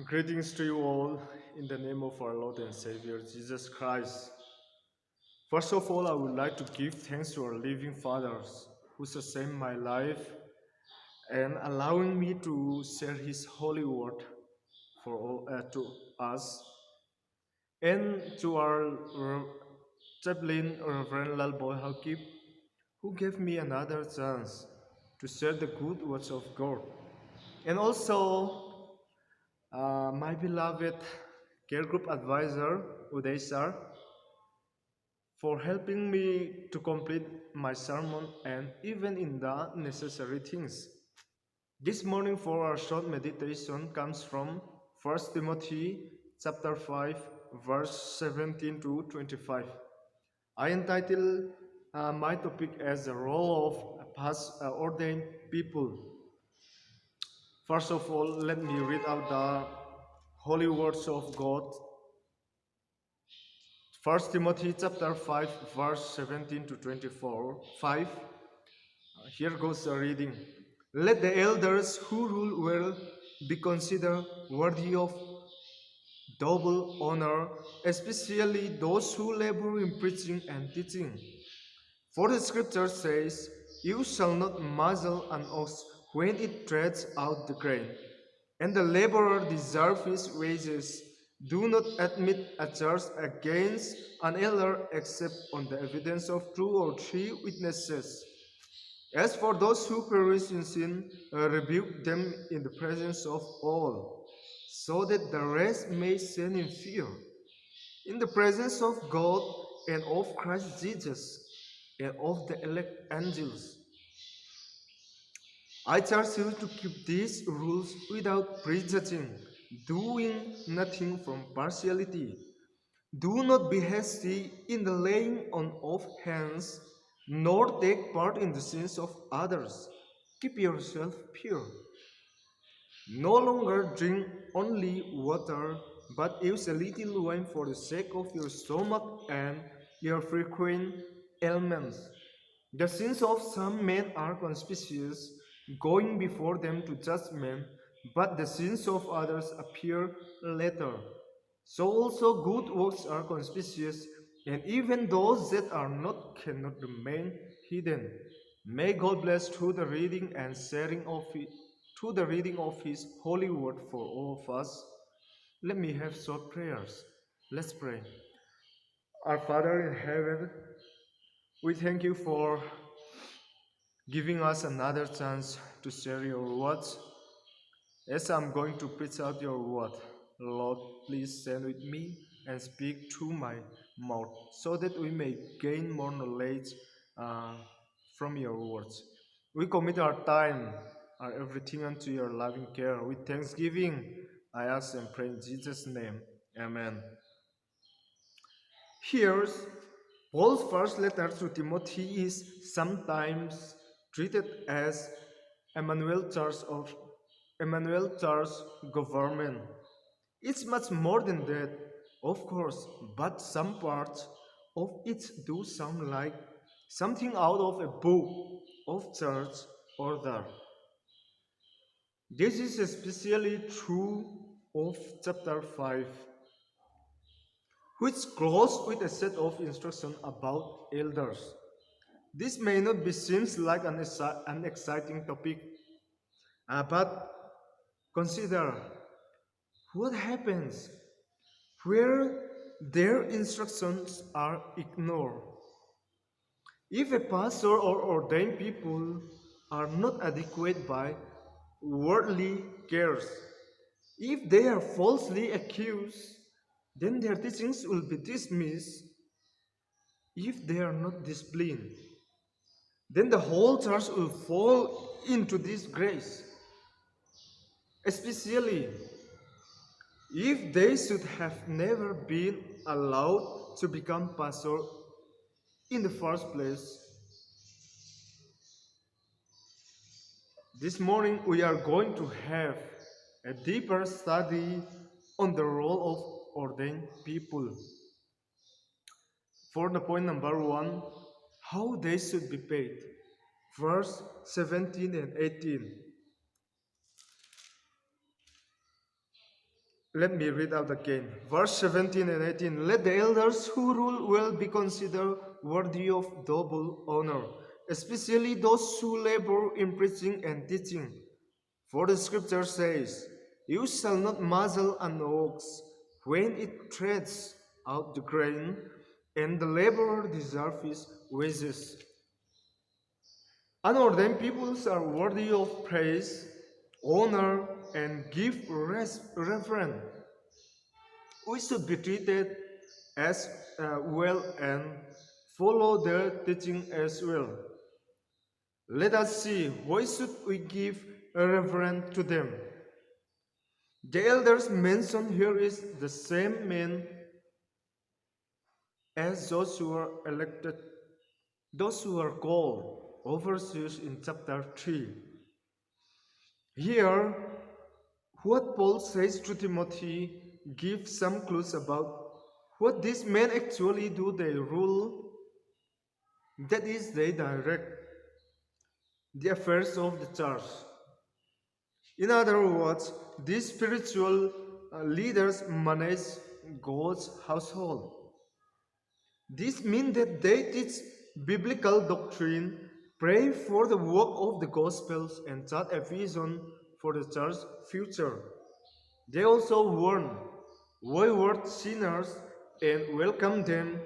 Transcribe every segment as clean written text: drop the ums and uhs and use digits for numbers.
Greetings to you all in the name of our Lord and Savior Jesus Christ. First of all, I would like to give thanks to our living fathers who sustain my life and allowing me to share His holy word for all, to us, and to our chaplain, Reverend Lalboy Hakib, who gave me another chance to share the good words of God, and also my beloved care group advisor, Uday sir, for helping me to complete my sermon and even in the necessary things. This morning for our short meditation comes from 1 Timothy chapter 5 verse 17 to 25. I entitled my topic as the role of past ordained people. First of all, let me read out the holy words of God. 1 Timothy chapter 5 verse 17 to 24. 5. Here goes the reading. Let the elders who rule well be considered worthy of double honor, especially those who labor in preaching and teaching. For the scripture says, "You shall not muzzle an ox when it treads out the grain, and the laborer deserves his wages. Do not admit a charge against an elder except on the evidence of two or three witnesses. As for those who perish in sin, rebuke them in the presence of all, so that the rest may stand in fear, in the presence of God and of Christ Jesus and of the elect angels. I charge you to keep these rules without prejudging, doing nothing from partiality. Do not be hasty in the laying on of hands, nor take part in the sins of others. Keep yourself pure. No longer drink only water, but use a little wine for the sake of your stomach and your frequent ailments. The sins of some men are conspicuous, going before them to judgment, but the sins of others appear later. So also good works are conspicuous, and even those that are not cannot remain hidden. May God bless through the reading and sharing of it, through the reading of His holy word for all of us. Let me have short prayers. Let's pray. Our Father in heaven, we thank you for giving us another chance to share your words. As I'm going to preach out your word, Lord, please stand with me and speak through my mouth so that we may gain more knowledge uh, from your words. We commit our time, our everything unto your loving care. With thanksgiving, I ask and pray in Jesus' name. Amen. Here's Paul's first letter to Timothy is sometimes treated as Emmanuel Church of Emmanuel Church government. It's much more than that, of course, but some parts of it do sound like something out of a book of church order. This is especially true of chapter 5, which closes with a set of instructions about elders. This may not be seems like an exciting topic, but consider what happens where their instructions are ignored. If a pastor or ordained people are not adequate by worldly cares, if they are falsely accused, then their teachings will be dismissed. If they are not disciplined, then the whole church will fall into disgrace, especially if they should have never been allowed to become pastor in the first place. This morning we are going to have a deeper study on the role of ordained people. For the point number 1, how they should be paid. Verse 17 and 18. Let me read out again. Verse 17 and 18. Let the elders who rule well be considered worthy of double honor, especially those who labor in preaching and teaching. For the scripture says, you shall not muzzle an ox when it treads out the grain, and the laborer deserves his wages. Unordained peoples are worthy of praise, honor, and give reverence. We should be treated as well and follow their teaching as well. Let us see, why should we give reverence to them? The elders mentioned here is the same men as those who are elected, those who are called overseers in chapter 3. Here, what Paul says to Timothy gives some clues about what these men actually do. They rule, that is, they direct the affairs of the church. In other words, these spiritual leaders manage God's household. This means that they teach biblical doctrine, pray for the work of the Gospels, and chart a vision for the church's future. They also warn wayward sinners and welcome them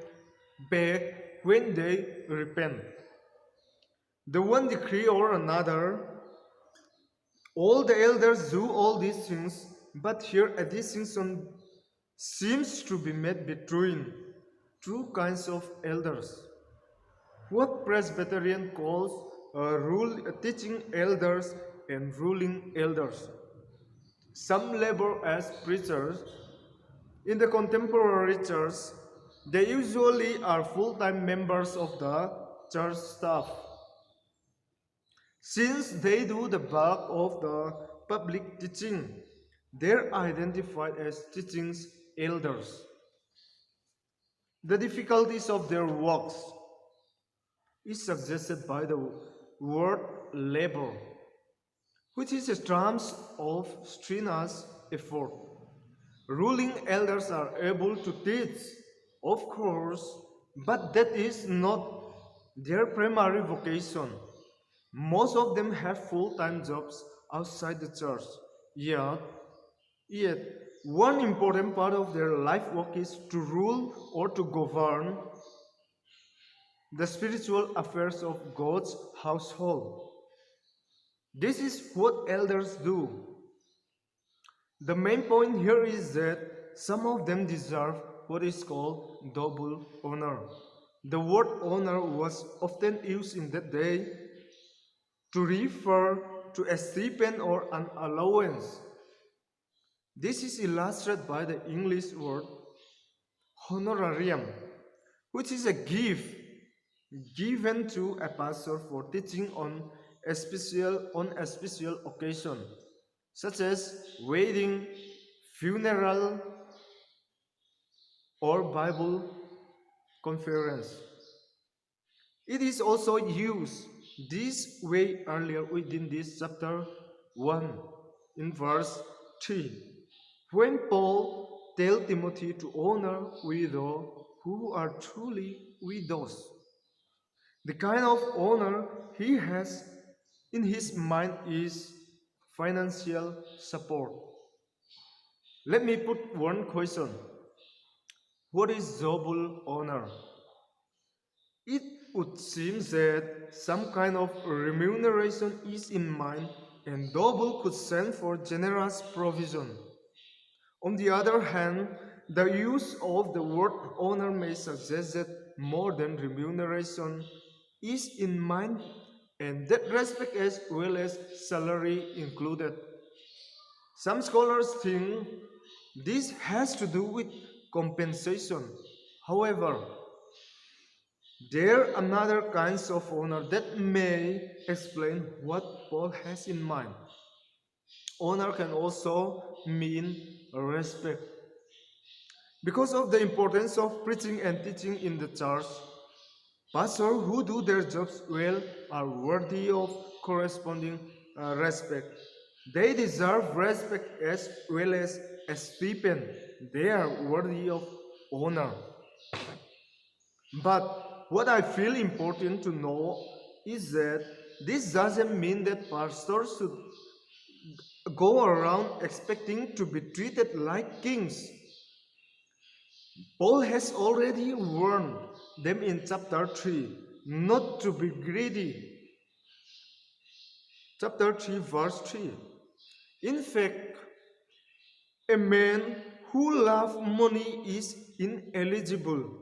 back when they repent. The one decree or another, all the elders do all these things, but here a distinction seems to be made between two kinds of elders. What Presbyterian calls teaching elders and ruling elders. Some labor as preachers. In the contemporary church, they usually are full-time members of the church staff. Since they do the bulk of the public teaching, they're identified as teaching elders. The difficulties of their works is suggested by the word labor, which is a term of strenuous effort. Ruling elders are able to teach, of course, but that is not their primary vocation. Most of them have full-time jobs outside the church. Yet, one important part of their life work is to rule or to govern the spiritual affairs of God's household. This is what elders do. The main point here is that some of them deserve what is called double honor. The word honor was often used in that day to refer to a stipend or an allowance. This is illustrated by the English word honorarium, which is a gift given to a pastor for teaching on a special occasion, such as wedding, funeral, or Bible conference. It is also used this way earlier within this chapter 1 in verse 3, when Paul tells Timothy to honor widows who are truly widows. The kind of honor he has in his mind is financial support. Let me put one question. What is double honor? It would seem that some kind of remuneration is in mind, and double could stand for generous provision. On the other hand, the use of the word honor may suggest that more than remuneration is in mind, and that respect as well as salary included. Some scholars think this has to do with compensation. However, there are other kinds of honor that may explain what Paul has in mind. Honor can also mean respect. Because of the importance of preaching and teaching in the church, pastors who do their jobs well are worthy of corresponding respect. They deserve respect as well as esteem. They are worthy of honor. But what I feel important to know is that this doesn't mean that pastors should go around expecting to be treated like kings. Paul has already warned them in chapter 3 not to be greedy. Chapter 3, verse 3. In fact, a man who loves money is ineligible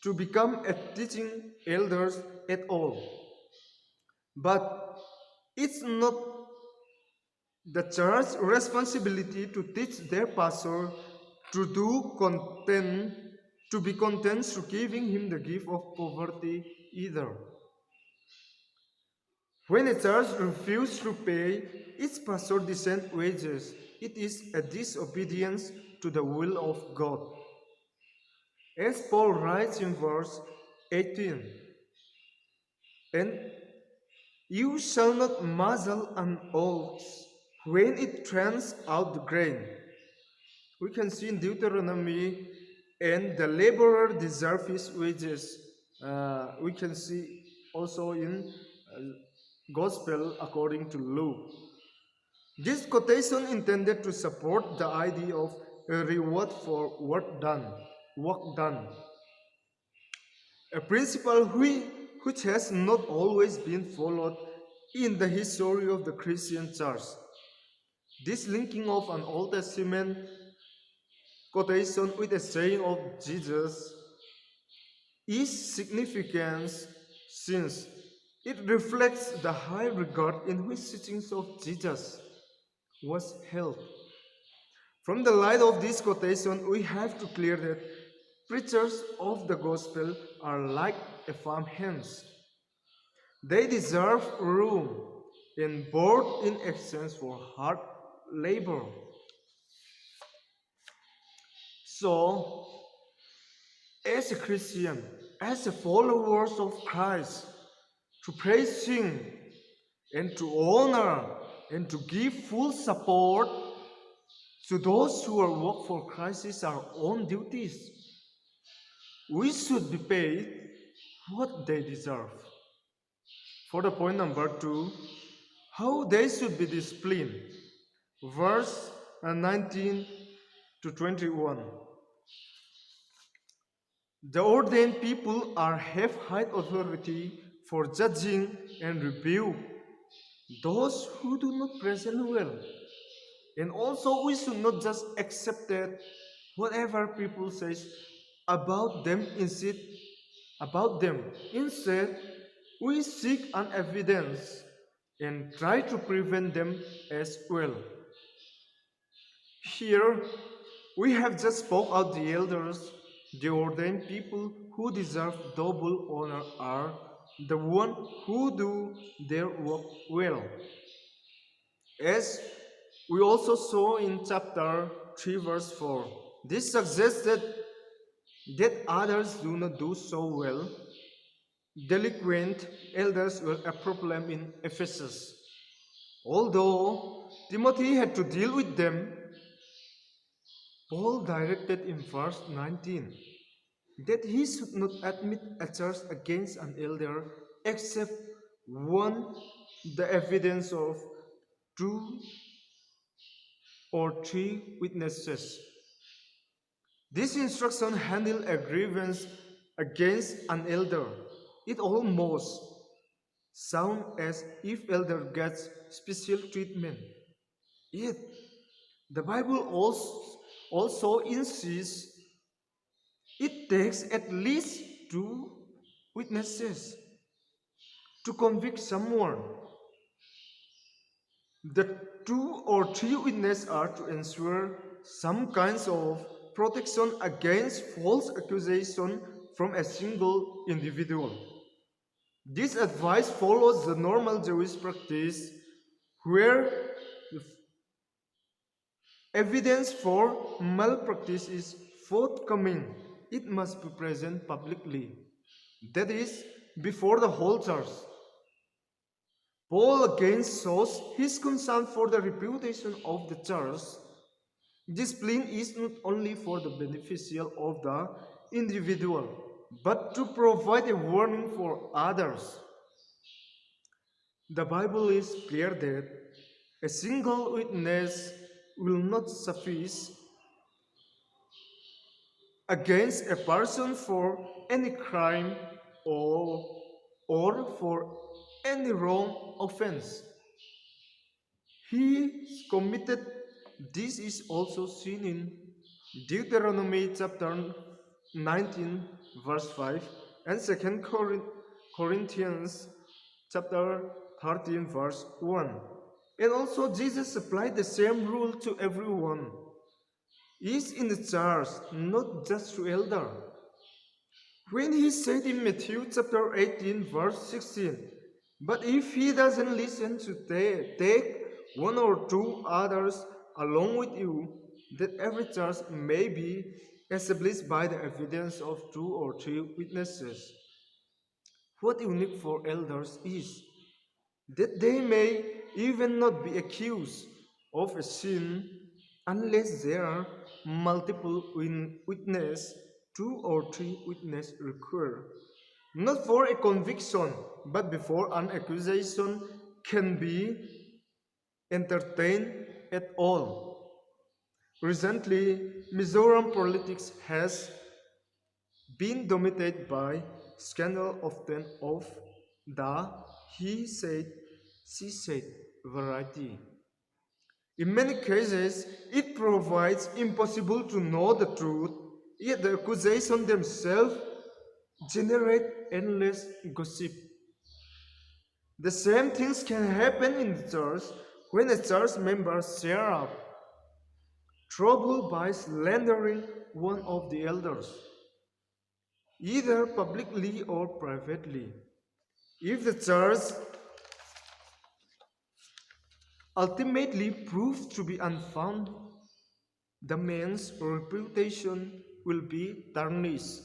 to become a teaching elder at all. But it's not the church's responsibility to teach their pastor to be content through giving him the gift of poverty either. When a church refuses to pay its pastor decent wages, it is a disobedience to the will of God. As Paul writes in verse 18, and you shall not muzzle an ox when it treads out the grain. We can see in Deuteronomy, and the laborer deserves his wages. We can see also in Gospel according to Luke. This quotation intended to support the idea of a reward for work done. A principle which has not always been followed in the history of the Christian church. This linking of an Old Testament quotation with a saying of Jesus is significant since it reflects the high regard in which teachings of Jesus was held. From the light of this quotation, we have to clear that preachers of the gospel are like a farmhands. They deserve room and board in exchange for hard labor. So, as a Christian, as a followers of Christ, to praise Him and to honor and to give full support to those who are work for Christ is our own duties. We should be paid what they deserve. For the point number 2, how they should be disciplined. Verse 19 to 21. The ordained people have high authority for judging and rebuke those who do not present well. And also we should not just accept that whatever people says about them. Instead, we seek an evidence and try to prevent them as well. Here, we have just spoke out the elders, the ordained people who deserve double honor are the one who do their work well. As we also saw in chapter 3 verse 4, this suggested that others do not do so well. Delinquent elders were a problem in Ephesus. Although Timothy had to deal with them, Paul directed in verse 19 that he should not admit a charge against an elder except one, the evidence of 2 or 3 witnesses. This instruction handled a grievance against an elder. It almost sounds as if elder gets special treatment. Yet, the Bible also insists it takes at least 2 witnesses to convict someone. The 2 or 3 witnesses are to ensure some kinds of protection against false accusation from a single individual. This advice follows the normal Jewish practice where the evidence for malpractice is forthcoming. It must be present publicly, that is, before the whole church. Paul again shows his concern for the reputation of the church. Discipline is not only for the beneficial of the individual, but to provide a warning for others. The Bible is clear that a single witness will not suffice against a person for any crime or, or for any wrong offense. He committed. This is also seen in Deuteronomy chapter 19 verse 5 and 2 Corinthians chapter 13 verse 1. And also Jesus applied the same rule to everyone. He is in the church, not just to elder. When he said in Matthew chapter 18 verse 16, but if he doesn't listen to take one or two others along with you, that every church may be established by the evidence of two or three witnesses. What unique for elders is that they may even not be accused of a sin unless there are multiple witnesses, two or three witnesses required, not for a conviction, but before an accusation can be entertained at all. Recently, Mizoram politics has been dominated by scandal often of the he said, she said variety. In many cases, it provides impossible to know the truth, yet the accusation themselves generate endless gossip. The same things can happen in the church when a church member share up trouble by slandering one of the elders, either publicly or privately. If the church ultimately proves to be unfounded, the man's reputation will be tarnished.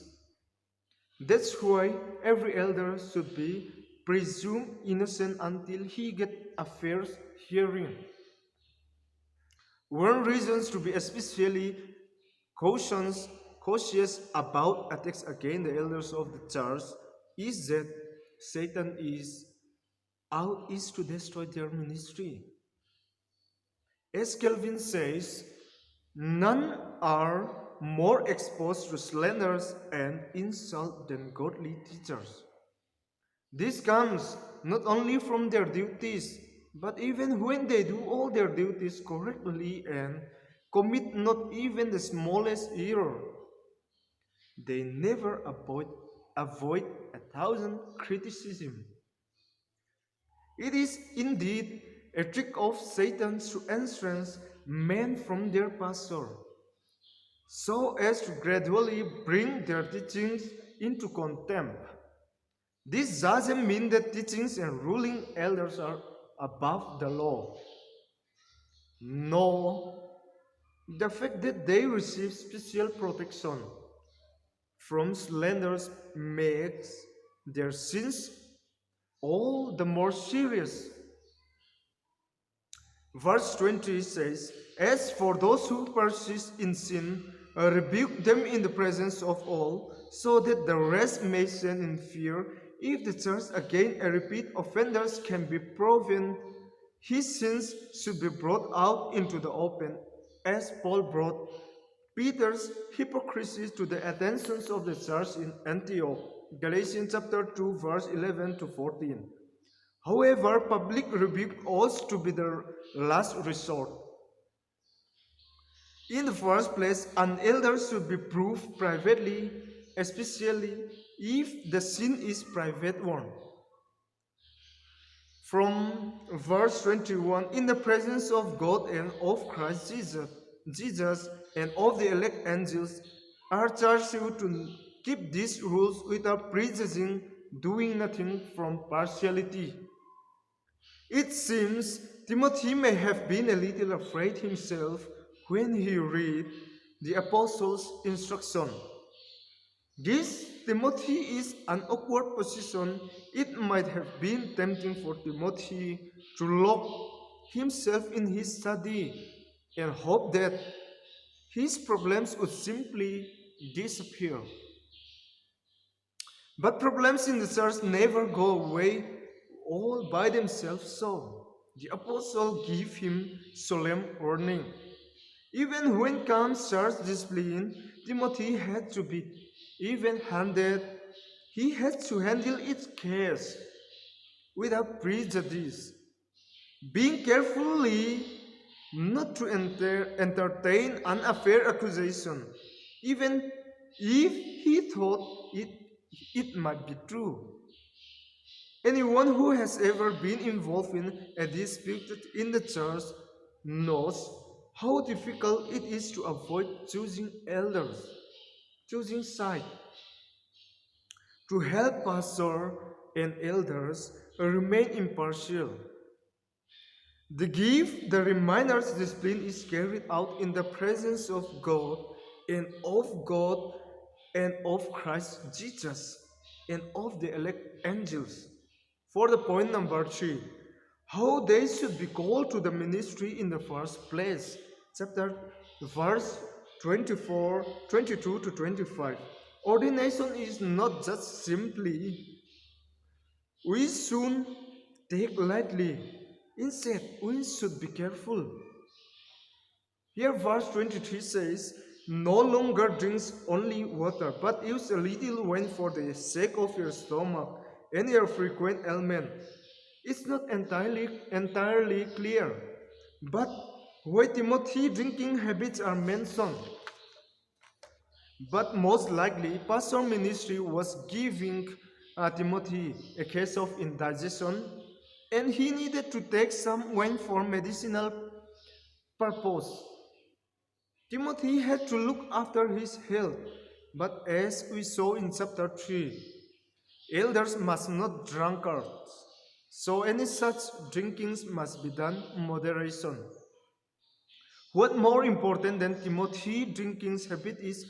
That's why every elder should be presumed innocent until he gets a fair hearing. One reason to be especially cautious about attacks against the elders of the church is that Satan is out to destroy their ministry. As Calvin says, none are more exposed to slanders and insult than godly teachers. This comes not only from their duties, but even when they do all their duties correctly and commit not even the smallest error, they never avoid 1,000 criticism. It is indeed a trick of Satan to ensnare men from their pastor, so as to gradually bring their teachings into contempt. This doesn't mean that teachings and ruling elders are above the law. No, the fact that they receive special protection from slanders makes their sins all the more serious. Verse 20 says, as for those who persist in sin, rebuke them in the presence of all, so that the rest may stand in fear. If the church again a repeat offenders can be proven, his sins should be brought out into the open, as Paul brought Peter's hypocrisy to the attention of the church in Antioch. Galatians chapter 2 verse 11 to 14. However, public rebuke ought to be the last resort. In the first place, an elder should be proved privately, especially if the sin is private one. From verse 21, in the presence of God and of Christ Jesus and of the elect angels, I charge you to keep these rules without prejudging, doing nothing from partiality. It seems Timothy may have been a little afraid himself when he read the apostles' instruction. This Timothy is an awkward position, it might have been tempting for Timothy to lock himself in his study and hope that his problems would simply disappear. But problems in the church never go away all by themselves, so the apostle gave him solemn warning. Even when comes church discipline, Timothy had to be even-handed. He had to handle its case without prejudice, being carefully not to entertain unfair accusation, even if he thought it might be true. Anyone who has ever been involved in a dispute in the church knows how difficult it is to avoid choosing elders, choosing side, to help pastor and elders remain impartial. The reminder's discipline is carried out in the presence of God and of Christ Jesus and of the elect angels. For the point number 3, how they should be called to the ministry in the first place. Verse 24, 22 to 25. Ordination is not just simply we soon take lightly. Instead, we should be careful. Here, verse 23 says, no longer drinks only water, but use a little wine for the sake of your stomach and your frequent ailment. It's not entirely clear, but why Timothy drinking habits are mentioned. But most likely, pastor ministry was giving Timothy a case of indigestion, and he needed to take some wine for medicinal purpose. Timothy had to look after his health, but as we saw in chapter 3, elders must not drunkards, so any such drinkings must be done in moderation. What more important than Timothy drinking's habit is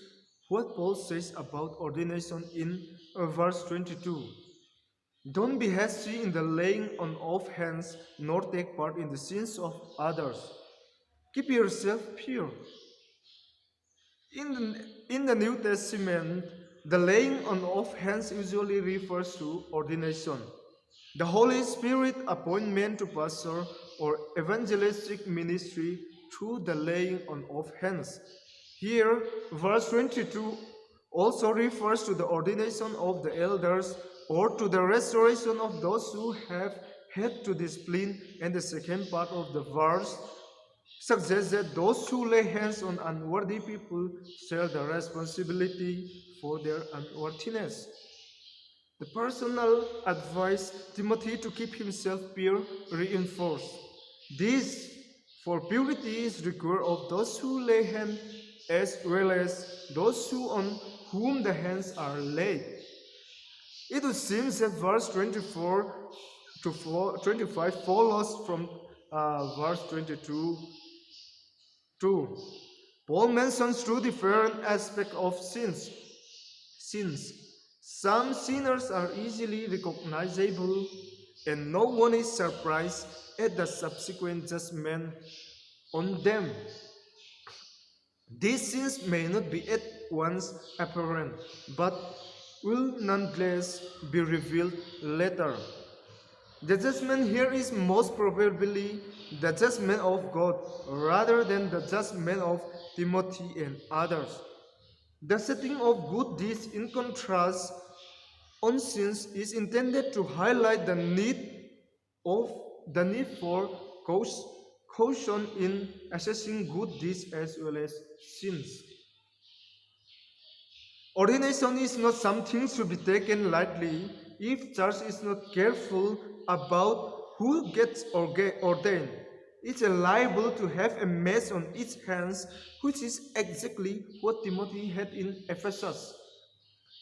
what Paul says about ordination in verse 22. Don't be hasty in the laying on of hands, nor take part in the sins of others. Keep yourself pure. In the New Testament, the laying on of hands usually refers to ordination. The Holy Spirit appointment to pastor or evangelistic ministry through the laying on of hands. Here, verse 22 also refers to the ordination of the elders or to the restoration of those who have had to discipline, and the second part of the verse suggests that those who lay hands on unworthy people share the responsibility for their unworthiness. The personal advice Timothy to keep himself pure reinforced. This, for purity is required of those who lay hands as well as those on whom the hands are laid. It would seem that verse 24 to 25 follows from verse 22 2. Paul mentions two different aspects of sins. Some sinners are easily recognizable, and no one is surprised at the subsequent judgment on them. These sins may not be at once apparent, but will nonetheless be revealed later. The judgment here is most probably the judgment of God rather than the judgment of Timothy and others. The setting of good deeds in contrast on sins is intended to highlight the need for caution in assessing good deeds as well as sins. Ordination is not something to be taken lightly if church is not careful about who gets ordained. It's liable to have a mess on its hands, which is exactly what Timothy had in Ephesus.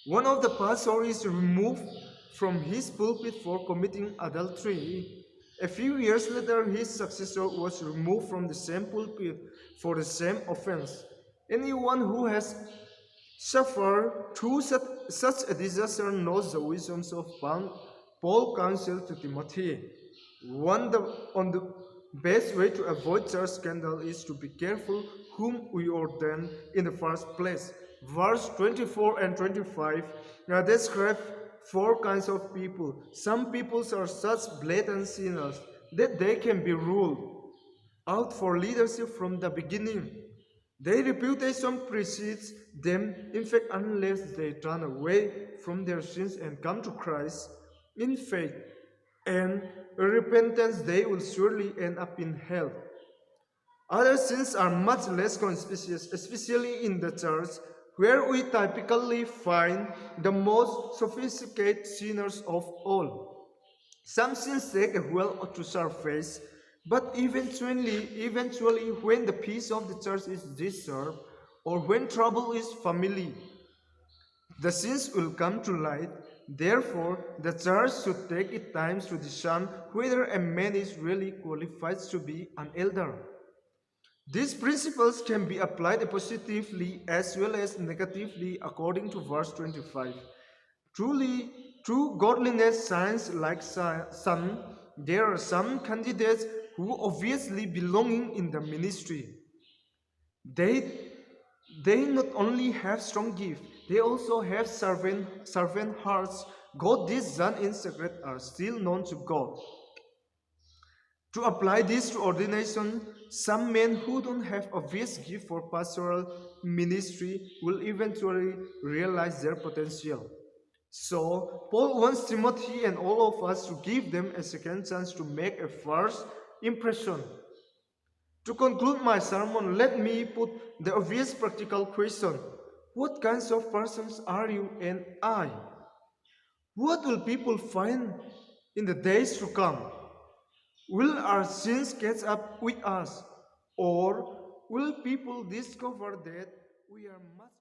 One of the pastors is removed from his pulpit for committing adultery. A few years later, his successor was removed from the same pulpit for the same offense. Anyone who has suffer through such a disaster knows the wisdoms of Paul counsel to Timothy. On the best way to avoid church scandal is to be careful whom we ordain in the first place. Verse 24 and 25 describe four kinds of people. Some peoples are such blatant sinners that they can be ruled out for leadership from the beginning. Their reputation precedes them. In fact, unless they turn away from their sins and come to Christ in faith and repentance, they will surely end up in hell. Other sins are much less conspicuous, especially in the church, where we typically find the most sophisticated sinners of all. Some sins take a while to surface, but eventually, when the peace of the church is disturbed, or when trouble is familiar, the sins will come to light. Therefore, the church should take its time to discern whether a man is really qualified to be an elder. These principles can be applied positively as well as negatively according to verse 25. Truly, true godliness shines like sun. There are some candidates who obviously belonging in the ministry. They, they not only have strong gift, they also have servant hearts. God this done in secret are still known to God. To apply this to ordination, some men who don't have obvious gift for pastoral ministry will eventually realize their potential. So, Paul wants Timothy and all of us to give them a second chance to make a first impression. To conclude my sermon, let me put the obvious practical question. What kinds of persons are you and I? What will people find in the days to come? Will our sins catch up with us? Or will people discover that we are much